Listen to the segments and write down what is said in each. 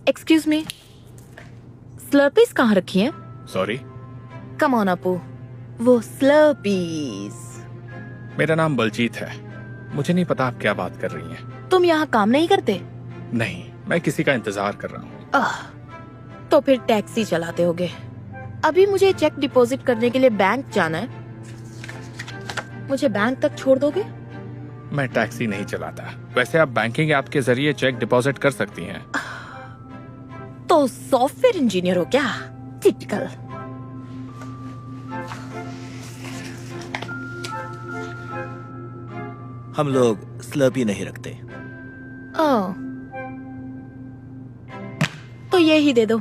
Excuse me, स्लर्पीज कहाँ रखी हैं? सॉरी, कम ऑन अपू, वो स्लर्पीज। मेरा नाम बलजीत है। मुझे नहीं पता आप क्या बात कर रही हैं। तुम यहाँ काम नहीं करते? नहीं, मैं किसी का इंतजार कर रहा हूँ। तो फिर टैक्सी चलाते होगे। अभी मुझे चेक डिपॉजिट करने के लिए बैंक जाना है, मुझे बैंक तक छोड़ दोगे? मैं टैक्सी नहीं चलाता। वैसे आप बैंकिंग ऐप के जरिए चेक डिपॉजिट कर सकती हैं। तो सॉफ्टवेयर इंजीनियर हो क्या? टिपिकल। हम लोग स्लर्पी नहीं रखते। ओह, तो ये ही दे दो।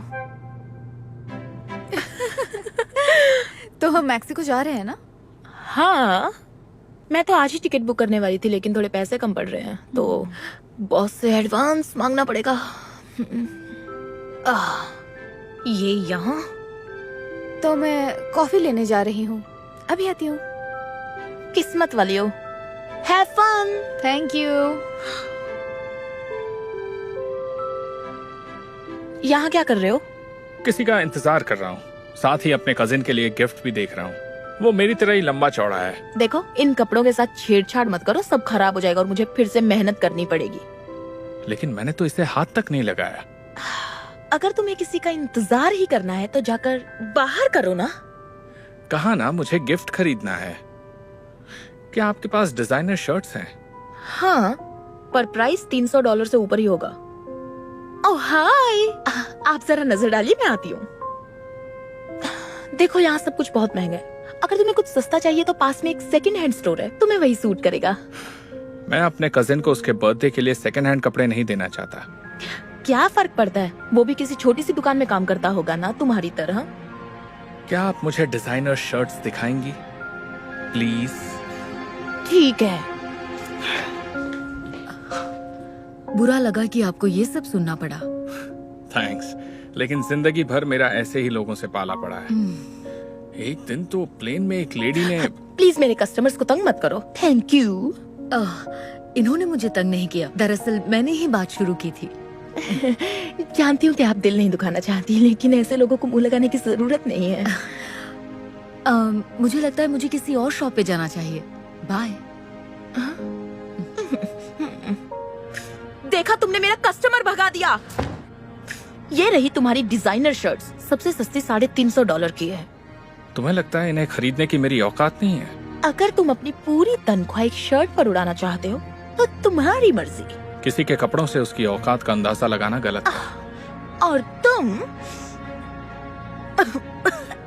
तो हम मैक्सिको जा रहे हैं ना? हाँ, मैं तो आज ही टिकट बुक करने वाली थी, लेकिन थोड़े पैसे कम पड़ रहे हैं, तो बॉस से एडवांस मांगना पड़ेगा। ये यहाँ? तो मैं कॉफी लेने जा रही हूँ, अभी आती हूँ। किस्मत वाली हो। Have fun. Thank you. यहाँ क्या कर रहे हो? किसी का इंतजार कर रहा हूँ, साथ ही अपने कजिन के लिए गिफ्ट भी देख रहा हूँ। वो मेरी तरह ही लंबा चौड़ा है। देखो, इन कपड़ों के साथ छेड़छाड़ मत करो, सब खराब हो जाएगा और मुझे फिर से मेहनत करनी पड़ेगी। लेकिन मैंने तो इसे हाथ तक नहीं लगाया। अगर तुम्हें किसी का इंतजार ही करना है तो जाकर बाहर करो ना। कहा ना, मुझे गिफ्ट खरीदना है। क्या आपके पास डिजाइनर शर्ट्स हैं? हाँ, पर प्राइस $300 से ऊपर ही होगा। ओह हाय, आप जरा नजर डालिए, मैं आती हूँ। देखो, यहाँ सब कुछ बहुत महंगा है। अगर तुम्हें कुछ सस्ता चाहिए तो पास में एक सेकंड हैंड स्टोर है, तुम्हें वही सूट करेगा। मैं अपने कजिन को उसके बर्थडे के लिए सेकंड हैंड कपड़े नहीं देना चाहता। क्या फर्क पड़ता है, वो भी किसी छोटी सी दुकान में काम करता होगा ना, तुम्हारी तरह। क्या आप मुझे डिजाइनर शर्ट्स दिखाएंगी प्लीज? ठीक है। बुरा लगा कि आपको ये सब सुनना पड़ा। थैंक्स, लेकिन जिंदगी भर मेरा ऐसे ही लोगों से पाला पड़ा है। एक दिन तो प्लेन में एक लेडी ने प्लीज मेरे कस्टमर्स को तंग मत करो। Thank you. इन्होंने मुझे तंग नहीं किया, दरअसल मैंने ही बात शुरू की थी। जानती हूँ कि आप दिल नहीं दुखाना चाहती, लेकिन ऐसे लोगों को मुंह लगाने की जरूरत नहीं है। मुझे लगता है मुझे किसी और शॉप पे जाना चाहिए। बाय। देखा, तुमने मेरा कस्टमर भगा दिया। ये रही तुम्हारी डिजाइनर शर्ट्स, सबसे सस्ती $350 की है। तुम्हें लगता है इन्हें खरीदने की मेरी औकात नहीं है? अगर तुम अपनी पूरी तनख्वाह एक शर्ट पर उड़ाना चाहते हो तो तुम्हारी मर्जी। किसी के कपड़ों से उसकी औकात का अंदाजा लगाना गलत है। और तुम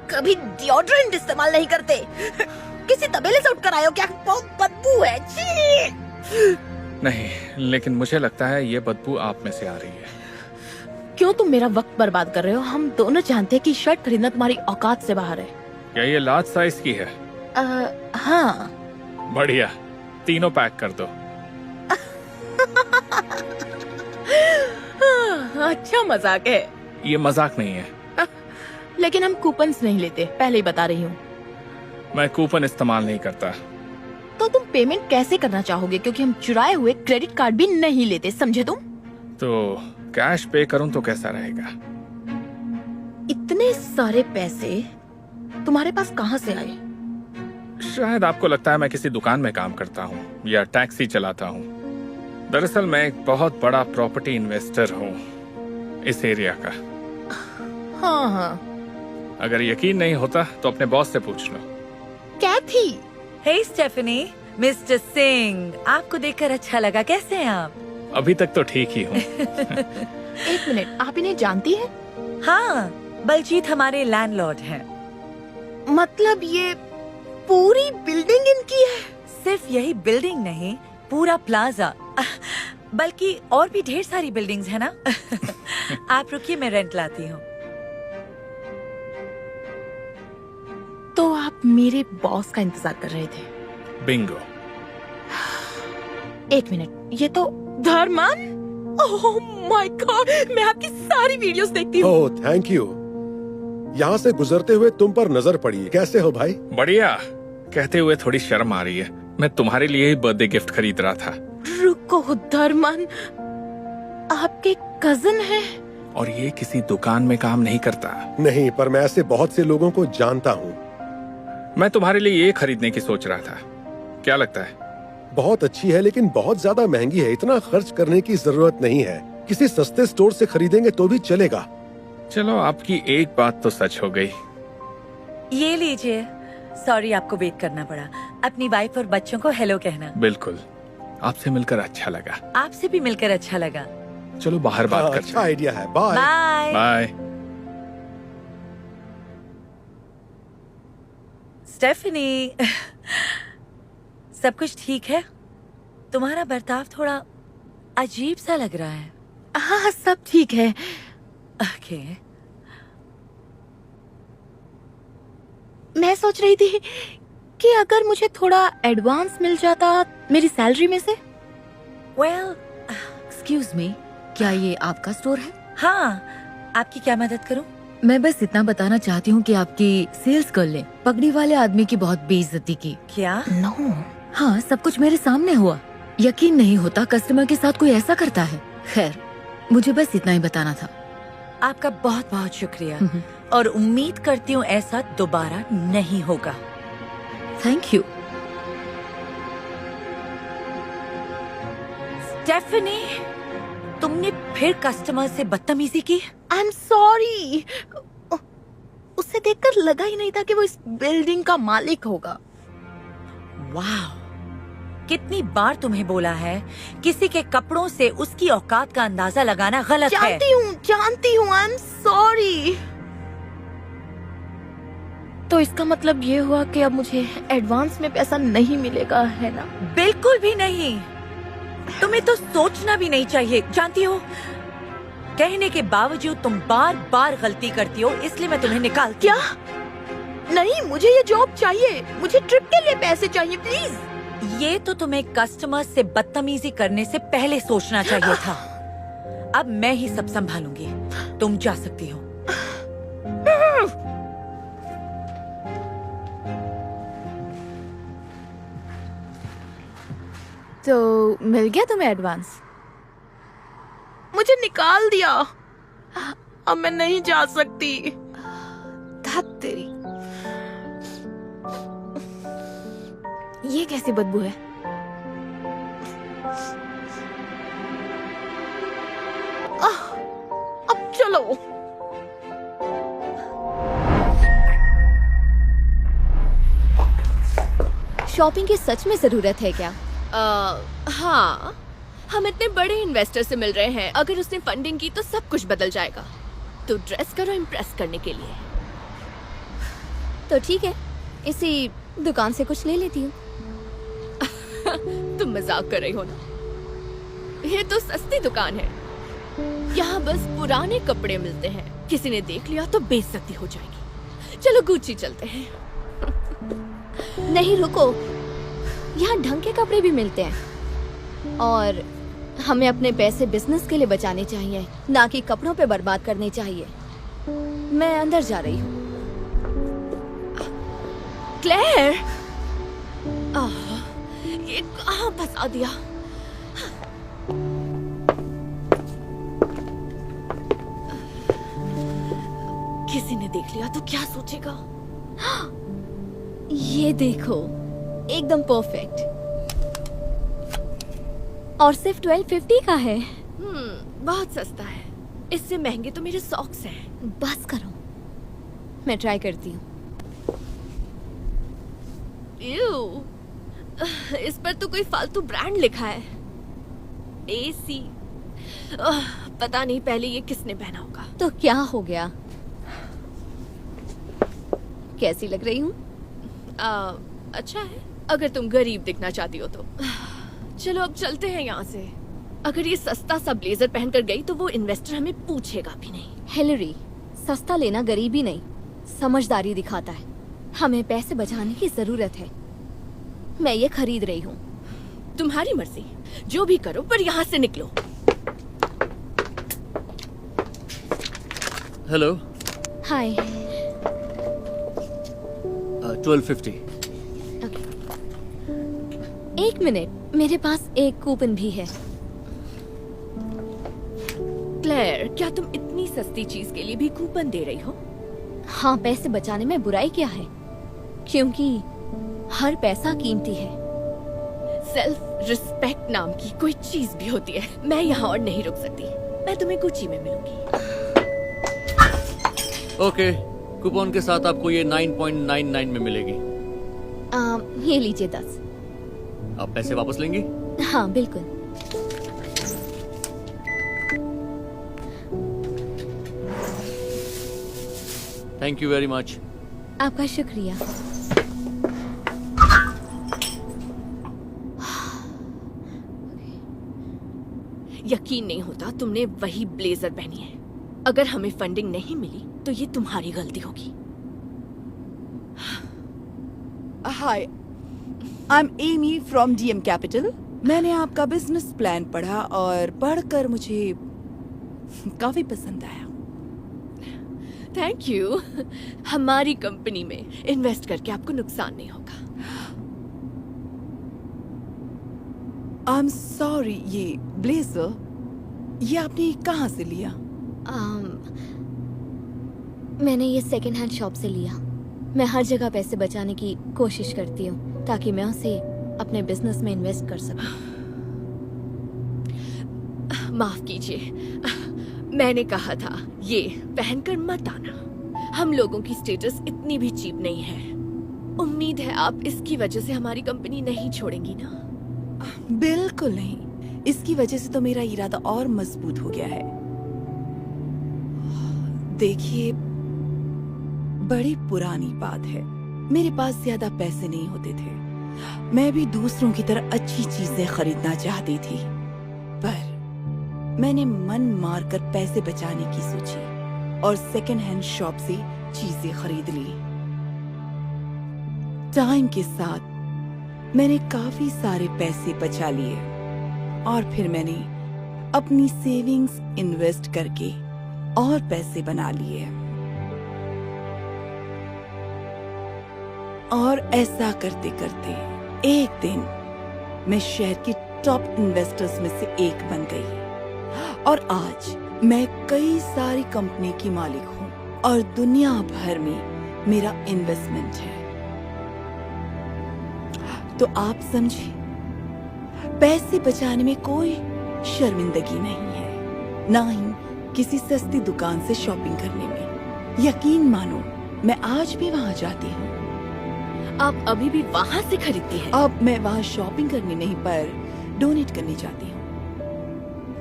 कभी डिओड्रेंट इस्तेमाल नहीं करते। किसी तबेले से उठकर आए हो क्या? बहुत बदबू है। छी! नहीं, लेकिन मुझे लगता है ये बदबू आप में से आ रही है। क्यों तुम मेरा वक्त बर्बाद कर रहे हो? हम दोनों जानते हैं कि शर्ट खरीदना तुम्हारी औकात से बाहर है। क्या ये लार्ज साइज की है? हाँ। बढ़िया, तीनों पैक कर दो। अच्छा मजाक है। ये मजाक नहीं है। लेकिन हम कूपन्स नहीं लेते, पहले ही बता रही हूँ। मैं कूपन इस्तेमाल नहीं करता। तो तुम पेमेंट कैसे करना चाहोगे? क्योंकि हम चुराए हुए क्रेडिट कार्ड भी नहीं लेते, समझे तुम? तो कैश पे करूं तो कैसा रहेगा? इतने सारे पैसे तुम्हारे पास कहाँ से आए? शायद आपको लगता है मैं किसी दुकान में काम करता हूँ या टैक्सी चलाता हूँ। दरअसल मैं एक बहुत बड़ा प्रॉपर्टी इन्वेस्टर हूँ इस एरिया का। हाँ हाँ। अगर यकीन नहीं होता तो अपने बॉस से पूछ लो। कैथी। हे स्टेफनी, मिस्टर सिंह, आपको देखकर अच्छा लगा। कैसे हैं आप? अभी तक तो ठीक ही हूँ। एक मिनट, आप इन्हें जानती हैं? हाँ, बलजीत हमारे लैंडलॉर्ड हैं। मतलब ये पूरी बिल्डिंग इनकी है? सिर्फ यही बिल्डिंग नहीं, पूरा प्लाजा, बल्कि और भी ढेर सारी बिल्डिंग्स है ना। आप रुकिए, मैं रेंट लाती हूँ। तो आप मेरे बॉस का इंतजार कर रहे थे? बिंगो। एक मिनट, ये तो धर्मन। ओह माय गॉड, मैं आपकी सारी वीडियोस देखती हूँ। Oh thank you. यहाँ से गुजरते हुए तुम पर नजर पड़ी। कैसे हो भाई? बढ़िया। कहते हुए थोड़ी शर्म आ रही है। मैं तुम्हारे लिए ही बर्थडे गिफ्ट खरीद रहा था। रुको धर्मन, आपके कजिन है? और ये किसी दुकान में काम नहीं करता। नहीं, पर मैं ऐसे बहुत से लोगों को जानता हूँ। मैं तुम्हारे लिए ये खरीदने की सोच रहा था, क्या लगता है? बहुत अच्छी है लेकिन बहुत ज्यादा महंगी है। इतना खर्च करने की जरूरत नहीं है। किसी सस्ते स्टोर से खरीदेंगे तो भी चलेगा। चलो, आपकी एक बात तो सच हो गई। ये लीजिए। सॉरी आपको वेट करना पड़ा। अपनी वाइफ और बच्चों को हेलो कहना। बिल्कुल, आपसे मिलकर अच्छा लगा। आपसे भी मिलकर अच्छा लगा। चलो बाहर बात करते अच्छा हैं। आइडिया है। बाय। बाय। बाय। स्टेफनी, सब कुछ ठीक है? तुम्हारा बर्ताव थोड़ा अजीब सा लग रहा है। हाँ, सब ठीक है। ओके। मैं सोच रही थी कि अगर मुझे थोड़ा एडवांस मिल जाता मेरी सैलरी में से। वेल, एक्सक्यूज मी, क्या ये आपका स्टोर है? हाँ, आपकी क्या मदद करूं? मैं बस इतना बताना चाहती हूँ कि आपकी सेल्स गर्ल ने पगड़ी वाले आदमी की बहुत बेइज्जती की। क्या? नो। हाँ, सब कुछ मेरे सामने हुआ। यकीन नहीं होता कस्टमर के साथ कोई ऐसा करता है। खैर, मुझे बस इतना ही बताना था। आपका बहुत बहुत शुक्रिया और उम्मीद करती हूँ ऐसा दोबारा नहीं होगा। Thank you. स्टेफनी, तुमने फिर कस्टमर से बदतमीजी की? I am sorry. उसे देखकर लगा ही नहीं था कि वो इस बिल्डिंग का मालिक होगा। वाह, कितनी बार तुम्हें बोला है किसी के कपड़ों से उसकी औकात का अंदाजा लगाना गलत है। जानती हूँ। I am sorry. तो इसका मतलब ये हुआ कि अब मुझे एडवांस में पैसा नहीं मिलेगा, है ना? बिल्कुल भी नहीं। तुम्हें तो सोचना भी नहीं चाहिए। जानती हो, कहने के बावजूद तुम बार बार गलती करती हो, इसलिए मैं तुम्हें निकालती क्या? हूँ। नहीं, मुझे ये जॉब चाहिए। मुझे ट्रिप के लिए पैसे चाहिए, प्लीज। ये तो तुम्हें कस्टमर से बदतमीजी करने से पहले सोचना चाहिए था। अब मैं ही सब संभालूंगी। तुम जा सकती हो। तो मिल गया तुम्हें एडवांस? मुझे निकाल दिया। अब मैं नहीं जा सकती। धत तेरी, ये कैसी बदबू है? अब चलो। शॉपिंग की सच में जरूरत है क्या? हाँ, हम इतने बड़े इन्वेस्टर से मिल रहे हैं। अगर उसने फंडिंग की तो सब कुछ बदल जाएगा। तो ड्रेस करो इम्प्रेस करने के लिए। तो ठीक है, इसी दुकान से कुछ ले लेती हूँ। तुम मजाक कर रही हो ना? ये तो सस्ती दुकान है। यहाँ बस पुराने कपड़े मिलते हैं। किसी ने देख लिया तो बेइज्जती हो जाएगी। चलो गुच्ची चलते हैं। नहीं रुको, यहाँ ढंग के कपड़े भी मिलते हैं और हमें अपने पैसे बिजनेस के लिए बचाने चाहिए, ना कि कपड़ों पे बर्बाद करने चाहिए। मैं अंदर जा रही हूँ। क्लेयर, ये कहाँ फंसा दिया? किसी ने देख लिया तो क्या सोचेगा? ये देखो, एकदम परफेक्ट। और सिर्फ 1250 का है। बहुत सस्ता है। इससे महंगे तो मेरे सॉक्स हैं। बस करो, मैं ट्राई करती हूँ। Ew, इस पर तो कोई फालतू ब्रांड लिखा है। AC। पता नहीं पहले ये किसने पहना होगा। तो क्या हो गया? कैसी लग रही हूँ? अच्छा है, अगर तुम गरीब दिखना चाहती हो तो। चलो अब चलते हैं यहाँ से। अगर ये सस्ता सा ब्लेजर पहनकर गई तो वो इन्वेस्टर हमें पूछेगा भी नहीं। हिलरी, सस्ता लेना गरीबी नहीं, समझदारी दिखाता है। हमें पैसे बचाने की जरूरत है। मैं ये खरीद रही हूँ। तुम्हारी मर्जी, जो भी करो, पर यहाँ से निकलो। हेलो। हाय। 1250। एक मिनट, मेरे पास एक कूपन भी है। क्लेयर, क्या तुम इतनी सस्ती चीज के लिए भी कूपन दे रही हो? हाँ, पैसे बचाने में बुराई क्या है, क्योंकि हर पैसा कीमती है। सेल्फ रिस्पेक्ट नाम की कोई चीज भी होती है। मैं यहाँ और नहीं रुक सकती, मैं तुम्हें गुच्ची में मिलूंगी। ओके, कूपन के साथ आपको ये 9.99 में मिलेगी। ये लीजिए 10। आप पैसे वापस लेंगी? हाँ बिल्कुल। Thank you very much. आपका शुक्रिया। यकीन नहीं होता तुमने वही ब्लेजर पहनी है। अगर हमें फंडिंग नहीं मिली तो ये तुम्हारी गलती होगी। Hi, I am Amy from DM capital. मैंने आपका बिजनेस प्लान पढ़ा और पढ़कर मुझे काफी पसंद आया। Thank you. हमारी कंपनी में इन्वेस्ट करके आपको नुकसान नहीं होगा। आई एम सॉरी, ये ब्लेजर ये आपने कहाँ से लिया? मैंने ये सेकेंड हैंड शॉप से लिया। मैं हर जगह पैसे बचाने की कोशिश करती हूँ ताकि मैं उसे अपने बिजनेस में इन्वेस्ट कर सकूं। माफ कीजिए, मैंने कहा था ये पहनकर मत आना। हम लोगों की स्टेटस इतनी भी चीप नहीं है। उम्मीद है आप इसकी वजह से हमारी कंपनी नहीं छोड़ेंगी ना? बिल्कुल नहीं, इसकी वजह से तो मेरा इरादा और मजबूत हो गया है। देखिए, बड़ी पुरानी बात है, मेरे पास ज्यादा पैसे नहीं होते थे। मैं भी दूसरों की तरह अच्छी चीजें खरीदना चाहती थी, पर मैंने मन मारकर पैसे बचाने की सोची और सेकेंड हैंड शॉप से चीजें खरीद ली। टाइम के साथ मैंने काफी सारे पैसे बचा लिए और फिर मैंने अपनी सेविंग्स इन्वेस्ट करके और पैसे बना लिए। और ऐसा करते करते एक दिन मैं शहर की टॉप इन्वेस्टर्स में से एक बन गई और आज मैं कई सारी कंपनी की मालिक हूँ और दुनिया भर में मेरा इन्वेस्टमेंट है। तो आप समझे, पैसे बचाने में कोई शर्मिंदगी नहीं है, ना ही किसी सस्ती दुकान से शॉपिंग करने में। यकीन मानो, मैं आज भी वहाँ जाती हूँ। आप अभी भी वहाँ से खरीदती हैं? अब मैं वहाँ शॉपिंग करने नहीं पर डोनेट करने जाती हूँ।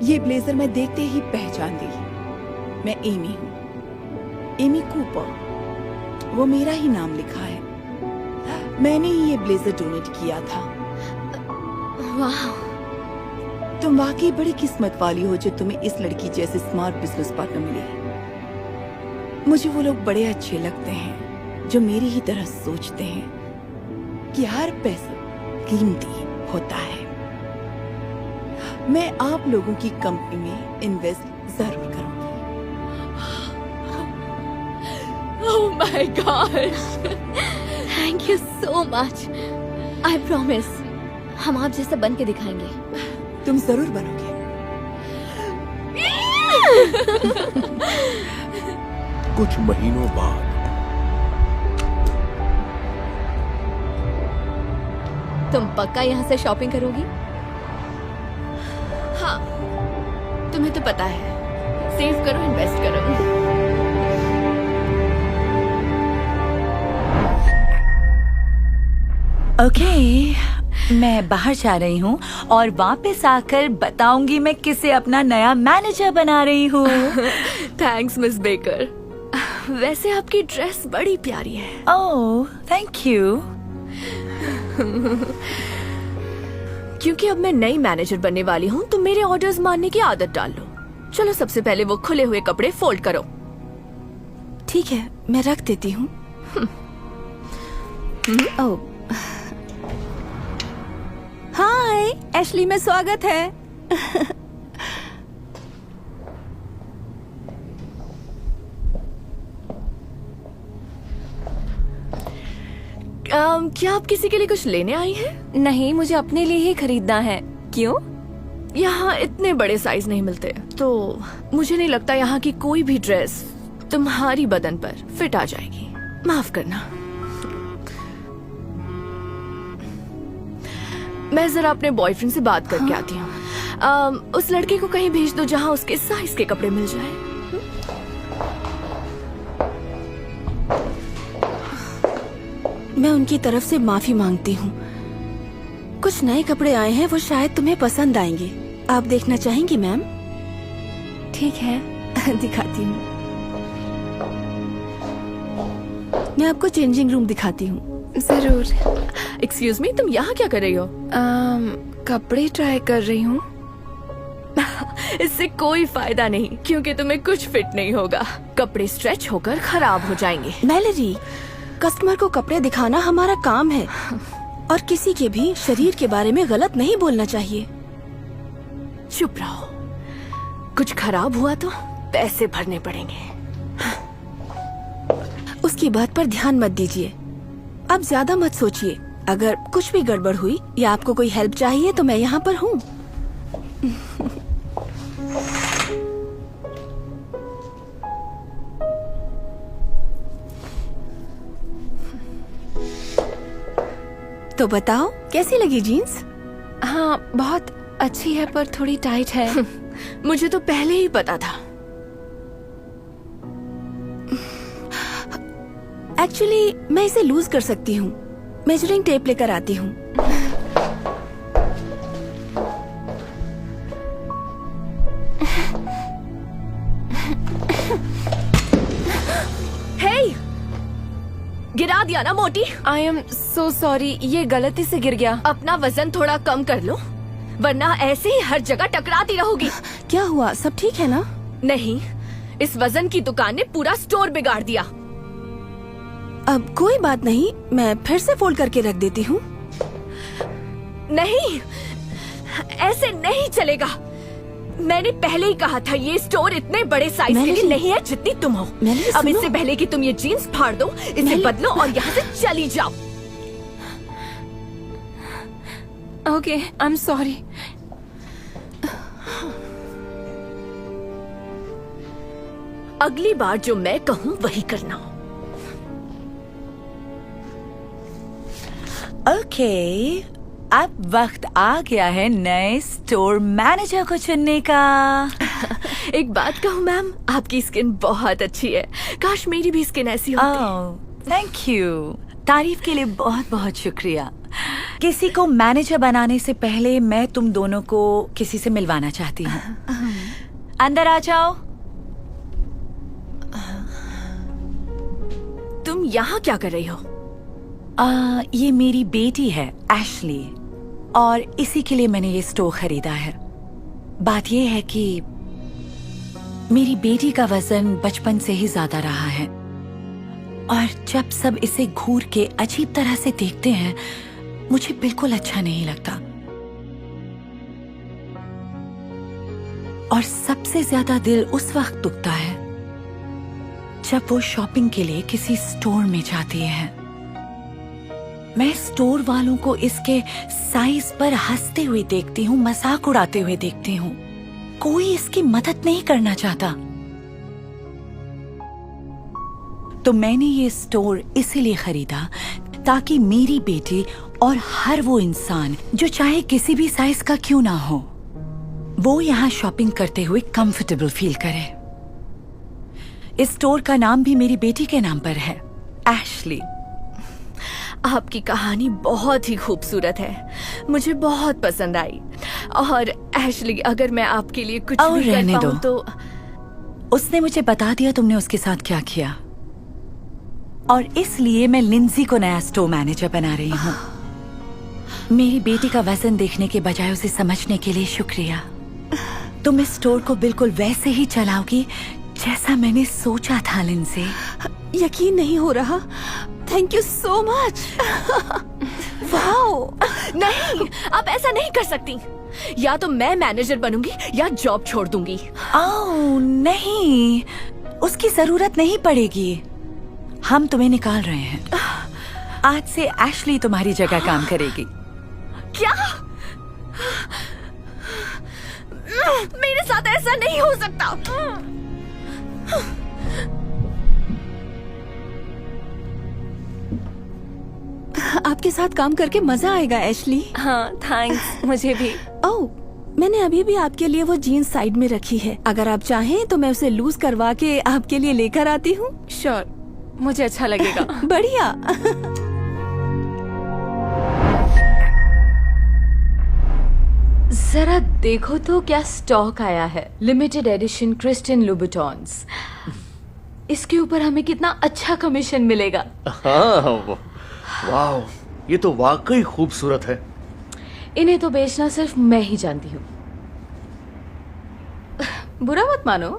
ये ब्लेजर मैं देखते ही पहचान गई। मैं एमी हूँ, एमी कूपर। वो मेरा ही नाम लिखा है। मैंने ही ये ब्लेजर डोनेट किया था। वाह, तुम वाकई बड़ी किस्मत वाली हो जो तुम्हें इस लड़की जैसे स्मार्ट बिजनेस पार्टनर मिले। मुझे वो लोग बड़े अच्छे लगते हैं जो मेरी ही तरह सोचते हैं कि हर पैसा कीमती होता है। मैं आप लोगों की कंपनी में इन्वेस्ट जरूर करूंगी। Oh my gosh, thank you so much. I promise, हम आप जैसा बन के दिखाएंगे। तुम जरूर बनोगे। कुछ महीनों बाद तुम पक्का यहाँ से शॉपिंग करोगी? हाँ, तुम्हें तो पता है, सेव करो, इन्वेस्ट करो। ओके, मैं बाहर जा रही हूँ और वापस आकर बताऊंगी मैं किसे अपना नया मैनेजर बना रही हूँ। Thanks miss baker. वैसे आपकी ड्रेस बड़ी प्यारी है। ओह, थैंक यू। क्योंकि अब मैं नई मैनेजर बनने वाली हूँ तो मेरे ऑर्डर्स मानने की आदत डाल लो। चलो सबसे पहले वो खुले हुए कपड़े फोल्ड करो। ठीक है, मैं रख देती हूँ। ओह, हाय एशली में स्वागत है। क्या आप किसी के लिए कुछ लेने आई हैं? नहीं, मुझे अपने लिए ही खरीदना है। क्यों? यहाँ इतने बड़े साइज नहीं मिलते, तो मुझे नहीं लगता यहाँ की कोई भी ड्रेस तुम्हारी बदन पर फिट आ जाएगी। माफ करना। मैं जरा अपने बॉयफ्रेंड से बात करके आती हूँ। उस लड़के को कहीं भेज दो जहाँ उसके साइज के कपड़े मिल जाए। मैं उनकी तरफ से माफी मांगती हूँ। कुछ नए कपड़े आए हैं, वो शायद तुम्हें पसंद आएंगे। आप देखना चाहेंगी मैम? ठीक है, दिखाती हूँ। मैं आपको चेंजिंग रूम दिखाती हूँ। जरूर। एक्सक्यूज मी, तुम यहाँ क्या कर रही हो? कपड़े ट्राई कर रही हूँ। इससे कोई फायदा नहीं, क्योंकि तुम्हें कुछ फिट नहीं होगा। कपड़े स्ट्रेच होकर खराब हो जाएंगे। मैलेरी, कस्टमर को कपड़े दिखाना हमारा काम है और किसी के भी शरीर के बारे में गलत नहीं बोलना चाहिए। चुप रहो। कुछ खराब हुआ तो पैसे भरने पड़ेंगे। उसकी बात पर ध्यान मत दीजिए। अब ज्यादा मत सोचिए। अगर कुछ भी गड़बड़ हुई या आपको कोई हेल्प चाहिए तो मैं यहाँ पर हूँ। तो बताओ, कैसी लगी जीन्स? हाँ, बहुत अच्छी है, पर थोड़ी टाइट है। मुझे तो पहले ही पता था। एक्चुअली मैं इसे लूज कर सकती हूँ। मेजरिंग टेप लेकर आती हूँ। हे, गिरा दिया ना मोटी। आई एम सो सॉरी, ये गलती से गिर गया। अपना वजन थोड़ा कम कर लो, वरना ऐसे ही हर जगह टकराती रहोगी। क्या हुआ, सब ठीक है ना? नहीं, इस वजन की दुकान ने पूरा स्टोर बिगाड़ दिया। अब कोई बात नहीं, मैं फिर से फोल्ड करके रख देती हूँ। नहीं, ऐसे नहीं चलेगा। मैंने पहले ही कहा था, ये स्टोर इतने बड़े साइज के लिए नहीं है जितनी तुम हो। अब इससे पहले कि तुम ये जीन्स फाड़ दो, इसे बदलो और यहाँ से चली जाओ। Okay, I am sorry. अगली बार जो मैं कहूँ वही करना। ओके, अब वक्त आ गया है नए स्टोर मैनेजर को चुनने का। एक बात कहूँ मैम, आपकी स्किन बहुत अच्छी है। काश मेरी भी स्किन ऐसी होती। Thank you. तारीफ के लिए बहुत बहुत शुक्रिया। किसी को मैनेजर बनाने से पहले मैं तुम दोनों को किसी से मिलवाना चाहती हूँ। अंदर आ जाओ। तुम यहाँ क्या कर रही हो? ये मेरी बेटी है एशली, और इसी के लिए मैंने ये स्टोर खरीदा है। बात ये है कि मेरी बेटी का वजन बचपन से ही ज्यादा रहा है, और जब सब इसे घूर के अजीब तरह से देखते हैं, मुझे बिल्कुल अच्छा नहीं लगता। और सबसे ज्यादा दिल उस वक्त दुखता है जब वो शॉपिंग के लिए किसी स्टोर में जाती है। मैं स्टोर वालों को इसके साइज पर हंसते हुए देखती हूँ, मजाक उड़ाते हुए देखती हूँ। कोई इसकी मदद नहीं करना चाहता। तो मैंने ये स्टोर इसीलिए खरीदा ताकि मेरी बेटी और हर वो इंसान जो चाहे किसी भी साइज का क्यों ना हो, वो यहाँ शॉपिंग करते हुए कंफर्टेबल फील करे। इस स्टोर का नाम भी मेरी बेटी के नाम पर है, एशली। आपकी कहानी बहुत ही खूबसूरत है, मुझे बहुत पसंद आई। और एशली, अगर मैं आपके लिए कुछ भी कर पाऊं तो। उसने मुझे बता दिया तुमने उसके साथ क्या किया, और इसलिए मैं लिंजी को नया स्टोर मैनेजर बना रही हूँ। मेरी बेटी का वजन देखने के बजाय उसे समझने के लिए शुक्रिया। तुम इस स्टोर को बिल्कुल वैसे ही चलाओगी जैसा मैंने सोचा था, लिंजी। यकीन नहीं हो रहा। Thank you so much. Wow. नहीं, आप ऐसा नहीं कर सकती। या तो मैं मैनेजर बनूंगी या जॉब छोड़ दूंगी। ओह नहीं, उसकी जरूरत नहीं पड़ेगी। हम तुम्हें निकाल रहे हैं। आज से एशली तुम्हारी जगह काम करेगी। क्या? ऐसा नहीं हो सकता। आपके साथ काम करके मजा आएगा एशली। हाँ थैंक्स, मुझे भी। ओह, मैंने अभी भी आपके लिए वो जीन्स साइड में रखी है। अगर आप चाहें तो मैं उसे लूज करवा के आपके लिए लेकर आती हूँ। श्योर, मुझे अच्छा लगेगा। बढ़िया। जरा देखो तो क्या स्टॉक आया है, लिमिटेड एडिशन क्रिस्टियन लुबुटॉन्स। इसके ऊपर हमें कितना अच्छा कमीशन मिलेगा। हाँ, वाह, ये तो वाकई खूबसूरत है। इन्हें तो बेचना सिर्फ मैं ही जानती हूँ। बुरा मत मानो।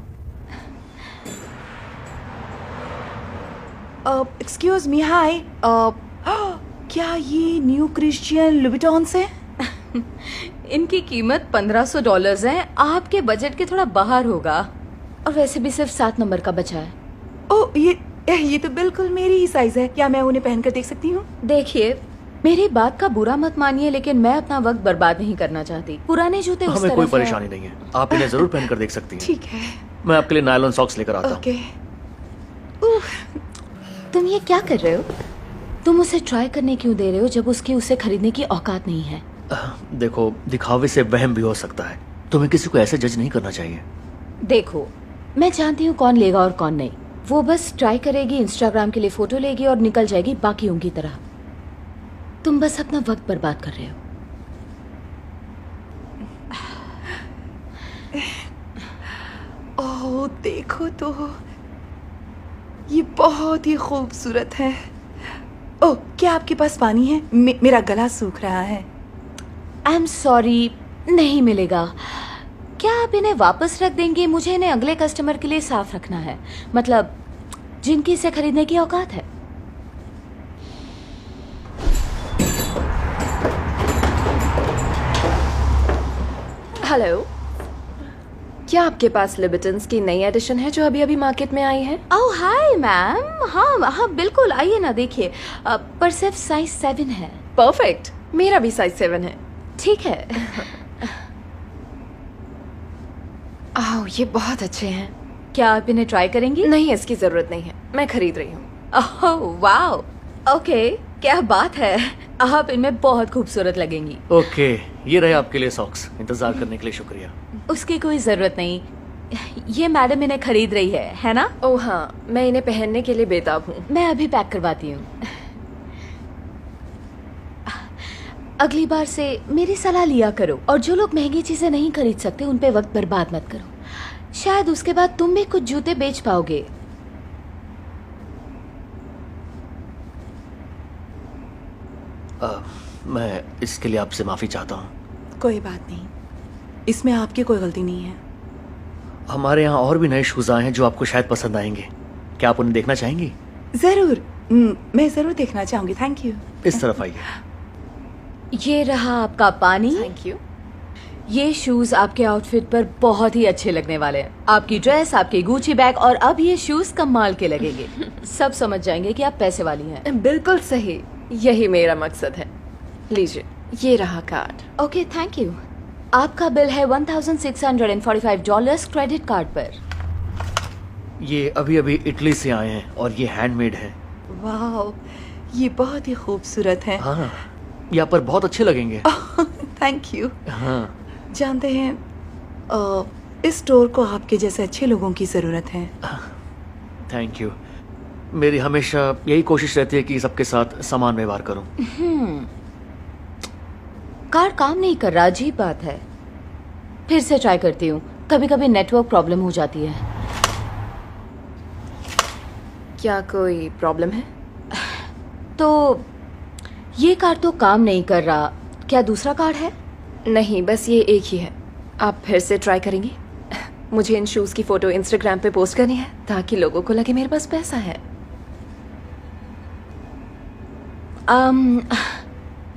एक्सक्यूज मी, हाय। क्या ये न्यू क्रिश्चियन लुबिटॉन्स है? इनकी कीमत $1500 है। आपके बजट के थोड़ा बाहर होगा, और वैसे भी सिर्फ 7 नंबर का बचा है। ओह, ये तो बिल्कुल मेरी ही साइज है। क्या मैं उन्हें पहनकर देख सकती हूँ? देखिए, मेरी बात का बुरा मत मानिए, लेकिन मैं अपना वक्त बर्बाद नहीं करना चाहती। पुराने जूते उस हमें तरफ कोई है। परेशानी नहीं है, आप इन्हें जरूर पहनकर देख सकती हैं। ठीक है। मैं आपके लिए नायलॉन सॉक्स लेकर आता हूँ। ओके। तुम ये क्या कर रहे हो? तुम उसे ट्राई करने क्यों दे रहे हो जब उसकी उसे खरीदने की औकात नहीं है? देखो, दिखावे से वहम भी हो सकता है। तुम्हें किसी को ऐसे जज नहीं करना चाहिए। देखो, मैं जानती हूँ कौन लेगा और कौन नहीं। वो बस ट्राई करेगी, इंस्टाग्राम के लिए फोटो लेगी और निकल जाएगी बाकियों की तरह। तुम बस अपना वक्त बर्बाद कर रहे हो। ओह, देखो तो, ये बहुत ही खूबसूरत है। ओह, क्या आपके पास पानी है? मेरा गला सूख रहा है। आई एम सॉरी, नहीं मिलेगा। क्या आप इन्हें वापस रख देंगे? मुझे इन्हें अगले कस्टमर के लिए साफ रखना है, मतलब जिनकी इसे खरीदने की औकात है। हेलो, क्या आपके पास लिबर्टन्स की नई एडिशन है जो अभी अभी मार्केट में आई है? ओह हाय मैम, हाँ हाँ बिल्कुल, आइए ना, देखिए। पर सिर्फ साइज 7 है। परफेक्ट, मेरा भी साइज 7 है। ठीक है। ओह, ये बहुत अच्छे हैं। क्या आप इन्हें ट्राई करेंगी? नहीं, इसकी जरूरत नहीं है, मैं खरीद रही हूँ। ओह वाओ, ओके, क्या बात है। आप इनमें बहुत खूबसूरत लगेंगी। ओके, ये रहे आपके लिए सॉक्स। इंतजार करने के लिए शुक्रिया। उसकी कोई जरूरत नहीं, ये मैडम इन्हें खरीद रही है ना? ओह हाँ, मैं इन्हें पहनने के लिए बेताब हूँ। मैं अभी पैक करवाती हूँ। अगली बार से मेरी सलाह लिया करो, और जो लोग महंगी चीजें नहीं खरीद सकते उन पे वक्त बर्बाद मत करो। शायद उसके बाद तुम भी कुछ जूते बेच पाओगे। मैं इसके लिए आपसे माफी चाहता हूँ। कोई बात नहीं, इसमें आपकी कोई गलती नहीं है। हमारे यहाँ और भी नए शूज आए हैं जो आपको शायद पसंद आएंगे। क्या आप उन्हें देखना चाहेंगी? जरूर, मैं जरूर देखना चाहूंगी। Thank you. इस तरफ आइए। ये रहा आपका पानी। Thank you. ये शूज आपके आउटफिट पर बहुत ही अच्छे लगने वाले हैं। आपकी ड्रेस, आपके गुची बैग और अब ये शूज कमाल के लगेंगे। सब समझ जाएंगे कि आप पैसे वाली हैं। बिल्कुल सही, यही मेरा मकसद है। लीजिए, ये रहा कार्ड। Okay, thank you. आपका बिल है $1645 क्रेडिट कार्ड पर। ये अभी अभी इटली से आए हैं और ये हैंडमेड है। वाह, ये बहुत ही खूबसूरत है। हाँ, यहाँ पर बहुत अच्छे लगेंगे। Thank you. हाँ, जानते हैं, इस स्टोर को आपके जैसे अच्छे लोगों की जरूरत है। Thank you. मेरी हमेशा यही कोशिश रहती है कि सबके साथ समान व्यवहार करूं। कार्ड काम नहीं कर रहा, अजीब बात है। फिर से ट्राई करती हूँ, कभी कभी नेटवर्क प्रॉब्लम हो जाती है। क्या कोई प्रॉब्लम है? तो ये कार्ड तो काम नहीं कर रहा, क्या दूसरा कार्ड है? नहीं, बस ये एक ही है। आप फिर से ट्राई करेंगी? मुझे इन शूज की फोटो इंस्टाग्राम पे पोस्ट करनी है ताकि लोगों को लगे मेरे पास पैसा है।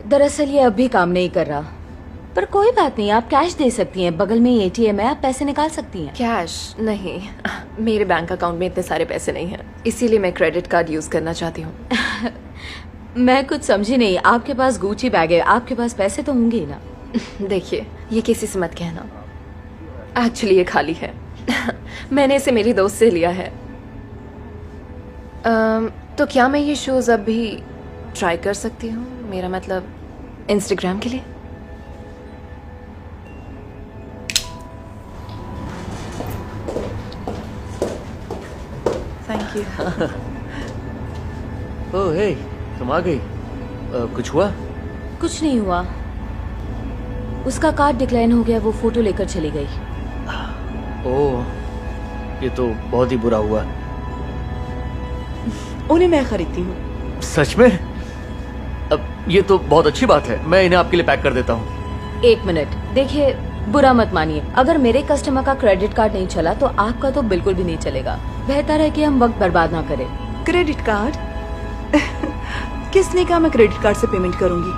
दरअसल ये अब भी काम नहीं कर रहा, पर कोई बात नहीं, आप कैश दे सकती हैं। बगल में एटीएम है, आप पैसे निकाल सकती हैं। कैश नहीं, मेरे बैंक अकाउंट में इतने सारे पैसे नहीं हैं, इसीलिए मैं क्रेडिट कार्ड यूज करना चाहती हूँ। मैं कुछ समझी नहीं, आपके पास गुची बैग है, आपके पास पैसे तो होंगे ना? देखिए, ये किसी से मत कहना। एक्चुअली ये खाली है। मैंने इसे मेरी दोस्त से लिया है। तो क्या मैं ये शूज अब भी ट्राई कर सकती हूँ? मेरा मतलब इंस्टाग्राम के लिए। Thank you. ओह हे, तुम आ गई। कुछ हुआ? कुछ नहीं हुआ, उसका कार्ड डिक्लाइन हो गया, वो फोटो लेकर चली गई। ओह, ये तो बहुत ही बुरा हुआ। उन्हें मैं खरीदती हूँ। सच में? अब ये तो बहुत अच्छी बात है, मैं इन्हें आपके लिए पैक कर देता हूँ। 1 मिनट, देखिए बुरा मत मानिए, अगर मेरे कस्टमर का क्रेडिट कार्ड नहीं चला तो आपका तो बिल्कुल भी नहीं चलेगा। बेहतर है कि हम वक्त बर्बाद ना करें। Credit card? किसने कहा मैं क्रेडिट कार्ड से पेमेंट करूंगी?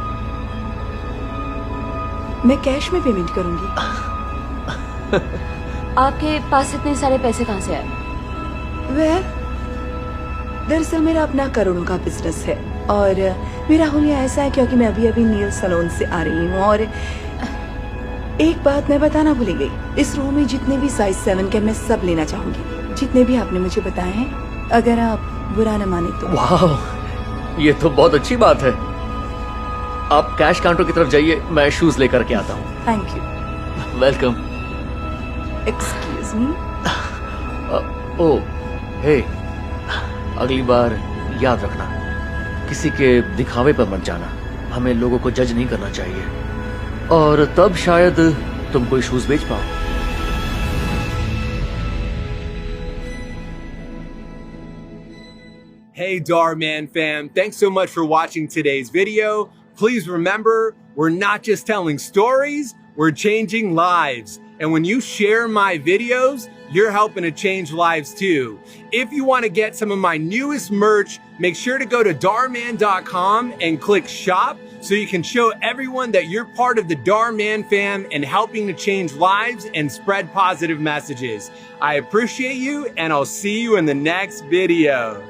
मैं कैश में पेमेंट करूंगी। आपके पास इतने सारे पैसे कहाँ से आए? वह दरअसल मेरा अपना करोड़ों का बिजनेस है और मेरा हुलिया ऐसा है क्योंकि मैं अभी अभी नील सैलून से आ रही हूँ। और एक बात मैं बताना भूल गई, इस रो में जितने भी साइज 7 के मैं सब लेना चाहूंगी, जितने भी आपने मुझे बताए हैं, अगर आप बुरा न माने तो। वाह, ये तो बहुत अच्छी बात है। आप कैश काउंटर की तरफ जाइए, मैं शूज लेकर के आता हूँ। Thank you. Welcome. Excuse me. Oh hey, अगली बार याद रखना, किसी के दिखावे पर मत जाना। हमें लोगों को जज नहीं करना चाहिए, और तब शायद तुम कोई शूज बेच पाओ। Hey Darman fam, thanks so much for watching today's video. Please remember, we're not just telling stories, we're changing lives. And when you share my videos, you're helping to change lives too. If you want to get some of my newest merch, make sure to go to darman.com and click shop so you can show everyone that you're part of the Darman fam and helping to change lives and spread positive messages. I appreciate you, and I'll see you in the next video.